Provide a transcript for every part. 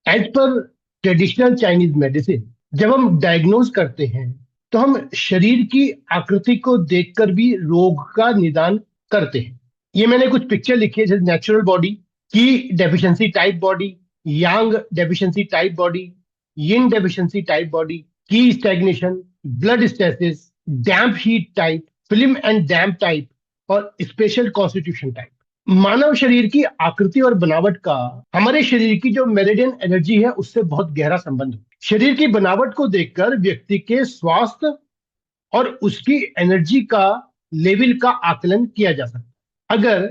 As per traditional Chinese medicine, जब हम diagnose करते हैं तो हम शरीर की आकृति को देखकर भी रोग का निदान करते हैं। ये मैंने कुछ पिक्चर लिखी है, जैसे नेचुरल बॉडी की डेफिशिएंसी टाइप बॉडी, यांग डेफिशिएंसी टाइप बॉडी, यिन डेफिशिएंसी टाइप बॉडी, की stagnation, blood stasis, damp heat type, film and damp type और स्पेशल कॉन्स्टिट्यूशन टाइप। मानव शरीर की आकृति और बनावट का हमारे शरीर की जो मेरिडियन एनर्जी है उससे बहुत गहरा संबंध है। शरीर की बनावट को देखकर व्यक्ति के स्वास्थ्य और उसकी एनर्जी का लेवल का आकलन किया जा सकता है। अगर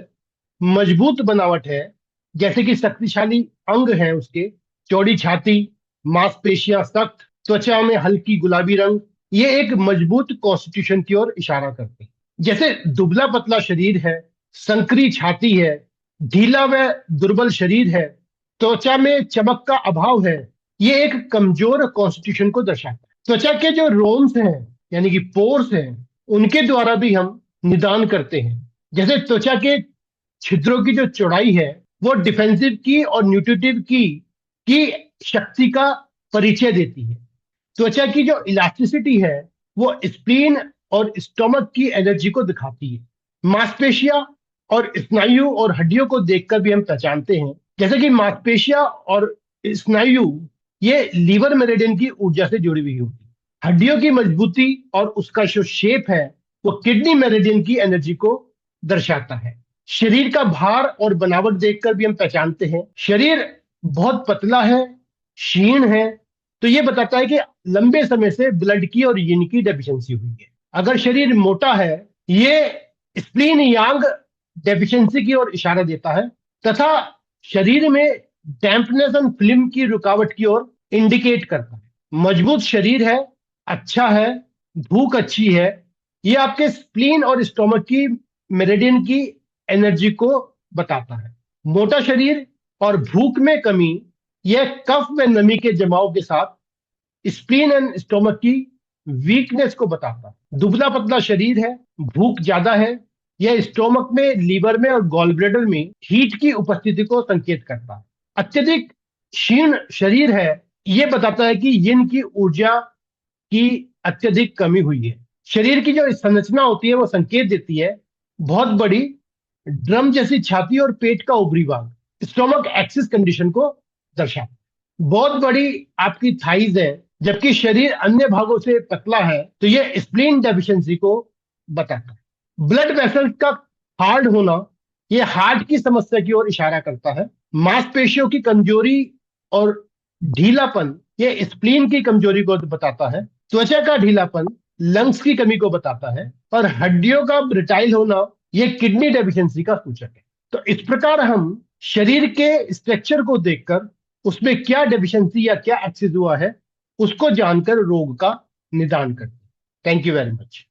मजबूत बनावट है, जैसे कि शक्तिशाली अंग है उसके, चौड़ी छाती, मांसपेशियां सख्त, त्वचा में हल्की गुलाबी रंग, ये एक मजबूत कॉन्स्टिट्यूशन की ओर इशारा करते हैं। जैसे दुबला पतला शरीर है, संकरी छाती है, ढीला व दुर्बल शरीर है, त्वचा में चमक का अभाव है, ये एक कमजोर कॉन्स्टिट्यूशन को दर्शाता है। त्वचा के जो रोन्स हैं, यानी कि पोर्स हैं, उनके द्वारा भी हम निदान करते हैं। जैसे त्वचा के छिद्रों की जो चौड़ाई है वो डिफेंसिव की और न्यूट्रिटिव की शक्ति का परिचय देती है। त्वचा की जो इलास्टिसिटी है वो स्प्लीन और स्टोमक की एनर्जी को दिखाती है। मांसपेशियां और स्नायु और हड्डियों को देखकर भी हम पहचानते हैं। जैसे कि मांसपेशियां और स्नायु ये लीवर मेरिडियन की ऊर्जा से जुड़ी हुई होती है। हड्डियों की मजबूती और उसका जो शेप है वो किडनी मेरिडियन की एनर्जी को दर्शाता है। शरीर का भार और बनावट देखकर भी हम पहचानते हैं। शरीर बहुत पतला है, क्षीण है, तो ये बताता है कि लंबे समय से ब्लड की और यिन की डेफिशिएंसी हुई है। अगर शरीर मोटा है, ये स्प्लीन यांग डेफिशिएंसी की ओर इशारा देता है, तथा शरीर में डैम्पनेस एंड फिल्म की रुकावट की ओर इंडिकेट करता है। मजबूत शरीर है, अच्छा है, भूख अच्छी है, ये आपके स्प्लीन और स्टोमक की मेरिडियन की एनर्जी को बताता है। मोटा शरीर और भूख में कमी, यह कफ व नमी के जमाव के साथ स्प्लीन एंड स्टोमक की वीकनेस को बताता है। दुबला पतला शरीर है, भूख ज्यादा है, यह स्टोमक में, लीवर में और गॉल ब्लैडर में हीट की उपस्थिति को संकेत करता है। अत्यधिक क्षीण शरीर है, यह बताता है कि यिन की ऊर्जा की अत्यधिक कमी हुई है। शरीर की जो संरचना होती है वो संकेत देती है बहुत बड़ी ड्रम जैसी छाती और पेट का ऊपरी भाग, स्टोमक एक्सिस कंडीशन को दर्शाता है। बहुत बड़ी आपकी थाइज है, जबकि शरीर अन्य भागों से पतला है, तो यह स्प्लीन डेफिशिएंसी को बताता है। ब्लड वेसल्स का हार्ड होना, यह हार्ट की समस्या की ओर इशारा करता है। मांसपेशियों की कमजोरी और ढीलापन, यह स्प्लीन की कमजोरी को बताता है। त्वचा का ढीलापन लंग्स की कमी को बताता है, और हड्डियों का ब्रिटाइल होना यह किडनी डेफिशिएंसी का सूचक है। तो इस प्रकार हम शरीर के स्ट्रक्चर को देखकर उसमें क्या डेफिशिएंसी या क्या एक्सेस हुआ है उसको जानकर रोग का निदान करते हैं। Thank you very much.